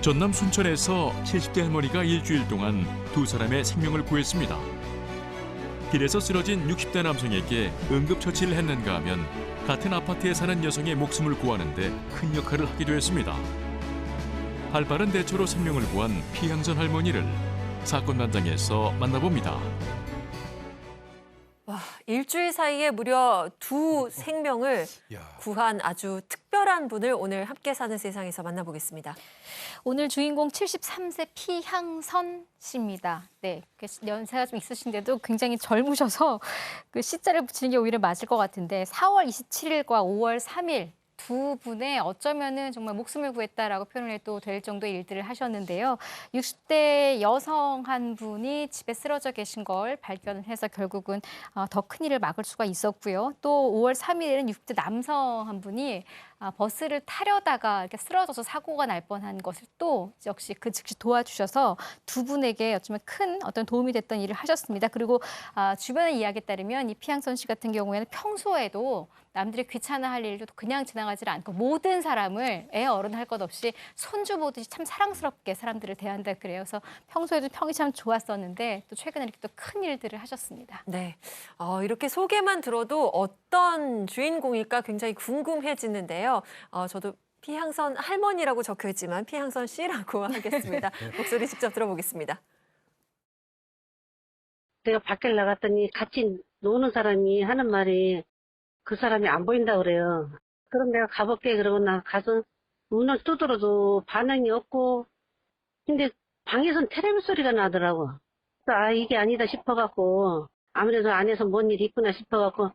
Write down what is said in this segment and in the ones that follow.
전남 순천에서 70대 할머니가 일주일 동안 두 사람의 생명을 구했습니다. 길에서 쓰러진 60대 남성에게 응급처치를 했는가 하면 같은 아파트에 사는 여성의 목숨을 구하는 데 큰 역할을 하기도 했습니다. 발빠른 대처로 생명을 구한 피향선 할머니를 사건 현장에서 만나봅니다. 와, 일주일 사이에 무려 두 생명을 구한 아주 특별한 분을 오늘 함께 사는 세상에서 만나보겠습니다. 오늘 주인공 73세 피향선 씨입니다. 네, 연세가 좀 있으신데도 굉장히 젊으셔서 그 시자를 붙이는 게 오히려 맞을 것 같은데 4월 27일과 5월 3일 두 분의 어쩌면은 정말 목숨을 구했다라고 표현을 해도 될 정도의 일들을 하셨는데요. 60대 여성 한 분이 집에 쓰러져 계신 걸 발견을 해서 결국은 더 큰 일을 막을 수가 있었고요. 또 5월 3일에는 60대 남성 한 분이 버스를 타려다가 이렇게 쓰러져서 사고가 날 뻔한 것을 또 역시 그 즉시 도와주셔서 두 분에게 어쩌면 큰 어떤 도움이 됐던 일을 하셨습니다. 그리고 주변의 이야기에 따르면 이 피향선 씨 같은 경우에는 평소에도 남들이 귀찮아할 일도 그냥 지나가지 않고 모든 사람을 애 어른 할 것 없이 손주 보듯이 참 사랑스럽게 사람들을 대한다 그래요. 그래서 평소에도 평이 참 좋았었는데 또 최근에 이렇게 또 큰 일들을 하셨습니다. 네, 이렇게 소개만 들어도 어떤 주인공일까 굉장히 궁금해지는데요. 저도 피향선 할머니라고 적혀있지만 피향선 씨라고 하겠습니다. 목소리 직접 들어보겠습니다. 내가 밖에 나갔더니 같이 노는 사람이 하는 말이 그 사람이 안 보인다 그래요. 그럼 내가 가볼게 그러고 나 가서 문을 두드려도 반응이 없고 근데 방에선 텔레비 소리가 나더라고. 이게 아니다 싶어갖고 아무래도 안에서 뭔 일이 있구나 싶어갖고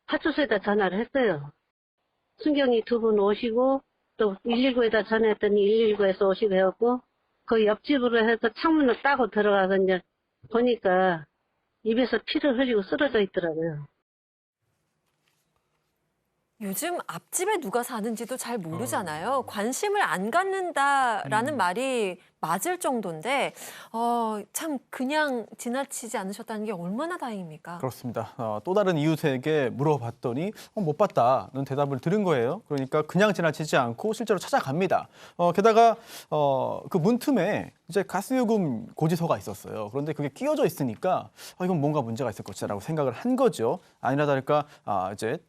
파출소에다 전화를 했어요. 순경이 두 분 오시고 또 119에다 전화했더니 119에서 오시고 해갖고 그 옆집으로 해서 창문을 따고 들어가서 이제 보니까 입에서 피를 흘리고 쓰러져 있더라고요. 요즘 앞집에 누가 사는지도 잘 모르잖아요. 관심을 안 갖는다라는 말이 맞을 정도인데 참 그냥 지나치지 않으셨다는 게 얼마나 다행입니까? 그렇습니다. 또 다른 이웃에게 물어봤더니 못 봤다는 대답을 들은 거예요. 그러니까 그냥 지나치지 않고 실제로 찾아갑니다. 게다가 그 문틈에 이제 가스요금 고지서가 있었어요. 그런데 그게 끼워져 있으니까 이건 뭔가 문제가 있을 것이라고 생각을 한 거죠. 아니나 다를까 이제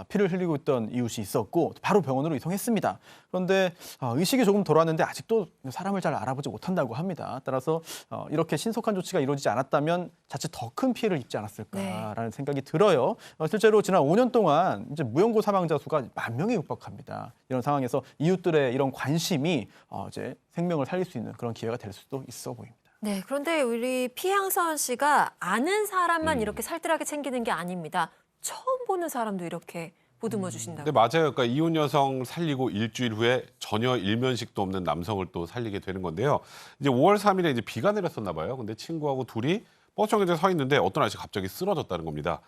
피를 흘리고 있던 이웃이 있었고 바로 병원으로 이송했습니다. 그런데 의식이 조금 돌아왔는데 아직도 사람을 잘 알아보지 못한다고 합니다. 따라서 이렇게 신속한 조치가 이루어지지 않았다면 자칫 더 큰 피해를 입지 않았을까라는 생각이 들어요. 실제로 지난 5년 동안 이제 무연고 사망자 수가 10,000명에 육박합니다. 이런 상황에서 이웃들의 이런 관심이 이제 생명을 살릴 수 있는 그런 기회가 될 수도 있어 보입니다. 네, 그런데 우리 피향선 씨가 아는 사람만 이렇게 살뜰하게 챙기는 게 아닙니다. 처음 보는 사람도 이렇게 보듬어 주신다고. 네, 맞아요. 그러니까 이혼 여성 살리고 일주일 후에 전혀 일면식도 없는 남성을 또 살리게 되는 건데요. 이제 5월 3일에 이제 비가 내렸었나 봐요. 근데 친구하고 둘이 버스 정류장에 서 있는데 어떤 아저씨가 갑자기 쓰러졌다는 겁니다.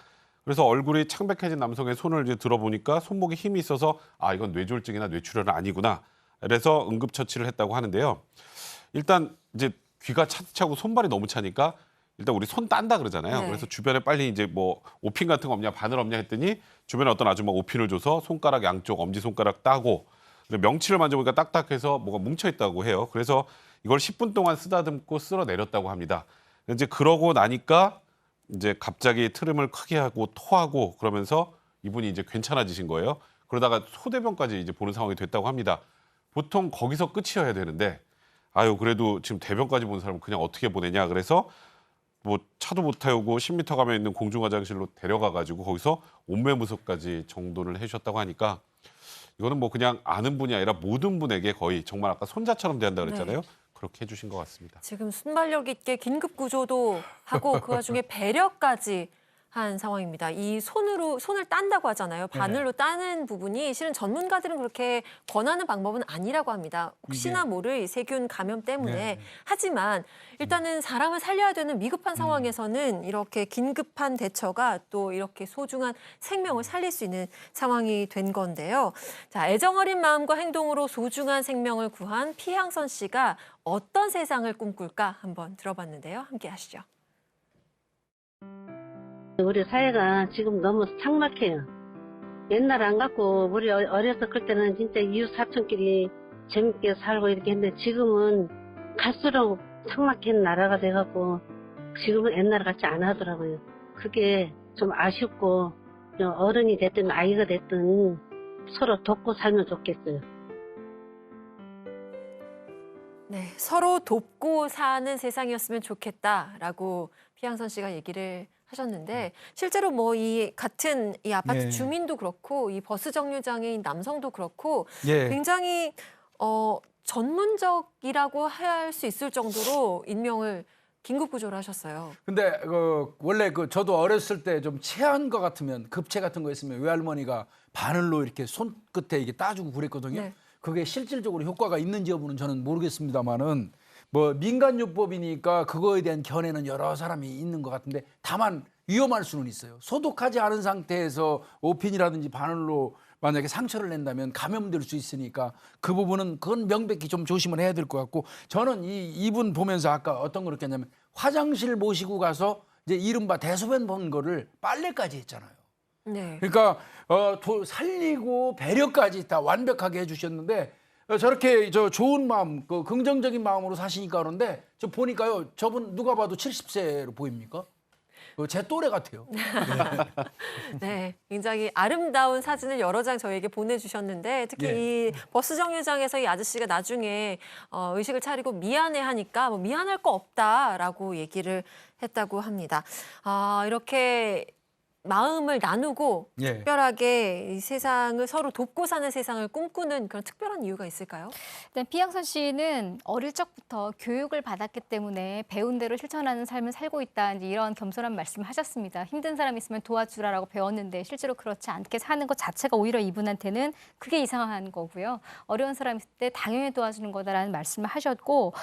그래서 얼굴이 창백해진 남성의 손을 이제 들어보니까 손목에 힘이 있어서 이건 뇌졸중이나 뇌출혈은 아니구나. 그래서 응급처치를 했다고 하는데요. 일단 이제 귀가 차고 손발이 너무 차니까 일단 우리 손 딴다 그러잖아요. 네. 그래서 주변에 빨리 이제 뭐 오핀 같은 거 없냐, 바늘 없냐 했더니 주변에 어떤 아줌마 오핀을 줘서 손가락 양쪽 엄지손가락 따고 명치를 만져보니까 딱딱해서 뭐가 뭉쳐있다고 해요. 그래서 이걸 10분 동안 쓰다듬고 쓸어내렸다고 합니다. 이제 그러고 나니까 이제 갑자기 트름을 크게 하고 토하고 그러면서 이분이 이제 괜찮아지신 거예요. 그러다가 소대병까지 이제 보는 상황이 됐다고 합니다. 보통 거기서 끝이어야 되는데 그래도 지금 대병까지 본 사람은 그냥 어떻게 보내냐. 그래서 뭐 차도 못 태우고 10m 가면 있는 공중화장실로 데려가가지고 거기서 온매무소까지 정돈을 해주셨다고 하니까 이거는 뭐 그냥 아는 분이 아니라 모든 분에게 거의 정말 아까 손자처럼 대한다 그랬잖아요. 그렇게 해주신 것 같습니다. 지금 순발력 있게 긴급 구조도 하고 그 와중에 배려까지 한 상황입니다. 이 손을 딴다고 하잖아요. 바늘로 따는 부분이 실은 전문가들은 그렇게 권하는 방법은 아니라고 합니다. 혹시나 모를 이 세균 감염 때문에. 하지만 일단은 사람을 살려야 되는 위급한 상황에서는 이렇게 긴급한 대처가 또 이렇게 소중한 생명을 살릴 수 있는 상황이 된 건데요. 자, 애정어린 마음과 행동으로 소중한 생명을 구한 피향선 씨가 어떤 세상을 꿈꿀까 한번 들어봤는데요. 함께 하시죠. 우리 사회가 지금 너무 삭막해요. 옛날 안 갖고 우리 어렸을 때는 진짜 이웃 사촌끼리 재밌게 살고 이렇게 했는데 지금은 갈수록 삭막한 나라가 돼갖고 지금은 옛날 같지 않아 하더라고요. 그게 좀 아쉽고 어른이 됐든 아이가 됐든 서로 돕고 살면 좋겠어요. 네, 서로 돕고 사는 세상이었으면 좋겠다라고 피항선 씨가 얘기를 하셨는데 실제로 뭐 이 같은 이 아파트 네. 주민도 그렇고 이 버스 정류장의 남성도 그렇고 예. 굉장히 전문적이라고 할 수 있을 정도로 임명을 긴급 구조를 하셨어요. 근데 원래 저도 어렸을 때 좀 체한 것 같으면 급체 같은 거 있으면 외할머니가 바늘로 이렇게 손끝에 이게 따주고 그랬거든요. 네. 그게 실질적으로 효과가 있는지 여부는 저는 모르겠습니다만은 뭐 민간요법이니까 그거에 대한 견해는 여러 사람이 있는 것 같은데 다만 위험할 수는 있어요. 소독하지 않은 상태에서 오핀이라든지 바늘로 만약에 상처를 낸다면 감염될 수 있으니까 그 부분은 그건 명백히 좀 조심을 해야 될 것 같고 저는 이분 보면서 아까 어떤 걸 느꼈냐면 화장실 모시고 가서 이제 이른바 대소변 본 거를 빨래까지 했잖아요. 네. 그러니까 살리고 배려까지 다 완벽하게 해주셨는데 저렇게 좋은 마음, 긍정적인 마음으로 사시니까 그런데 저 보니까요, 저분 누가 봐도 70세로 보입니까? 제 또래 같아요. 네, 굉장히 아름다운 사진을 여러 장 저희에게 보내주셨는데 특히 이 버스 정류장에서 이 아저씨가 나중에 의식을 차리고 미안해하니까 뭐 미안할 거 없다라고 얘기를 했다고 합니다. 이렇게 마음을 나누고 예. 특별하게 이 세상을 서로 돕고 사는 세상을 꿈꾸는 그런 특별한 이유가 있을까요? 네, 피항선 씨는 어릴 적부터 교육을 받았기 때문에 배운 대로 실천하는 삶을 살고 있다. 이제 이런 겸손한 말씀을 하셨습니다. 힘든 사람 있으면 도와주라라고 배웠는데 실제로 그렇지 않게 사는 것 자체가 오히려 이분한테는 그게 이상한 거고요. 어려운 사람 있을 때 당연히 도와주는 거다라는 말씀을 하셨고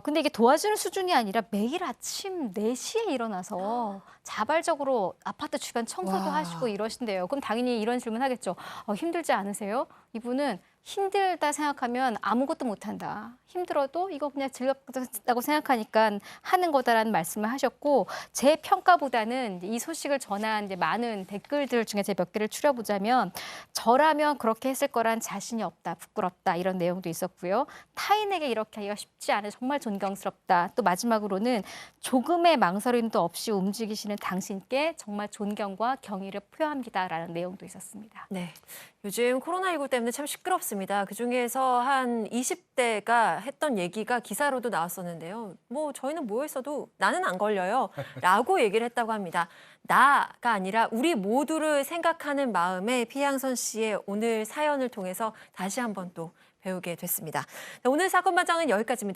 근데 이게 도와주는 수준이 아니라 매일 아침 4시에 일어나서 자발적으로 아파트 주변 청소도 와. 하시고 이러신대요. 그럼 당연히 이런 질문 하겠죠. 힘들지 않으세요? 이분은 힘들다 생각하면 아무것도 못한다. 힘들어도 이거 그냥 즐겁다고 생각하니까 하는 거다라는 말씀을 하셨고 제 평가보다는 이 소식을 전한 이제 많은 댓글들 중에 제 몇 개를 추려보자면 저라면 그렇게 했을 거란 자신이 없다, 부끄럽다 이런 내용도 있었고요. 타인에게 이렇게 하기가 쉽지 않아 정말 존경스럽다. 또 마지막으로는 조금의 망설임도 없이 움직이시는 당신께 정말 존경과 경의를 표합니다라는 내용도 있었습니다. 네, 요즘 코로나19 때문에 참 시끄럽습니다. 그중에서 한 20대가 했던 얘기가 기사로도 나왔었는데요. 뭐 저희는 뭐 했어도 나는 안 걸려요 라고 얘기를 했다고 합니다. 나가 아니라 우리 모두를 생각하는 마음에 피항선 씨의 오늘 사연을 통해서 다시 한번 또 배우게 됐습니다. 오늘 사건 마장은 여기까지입니다.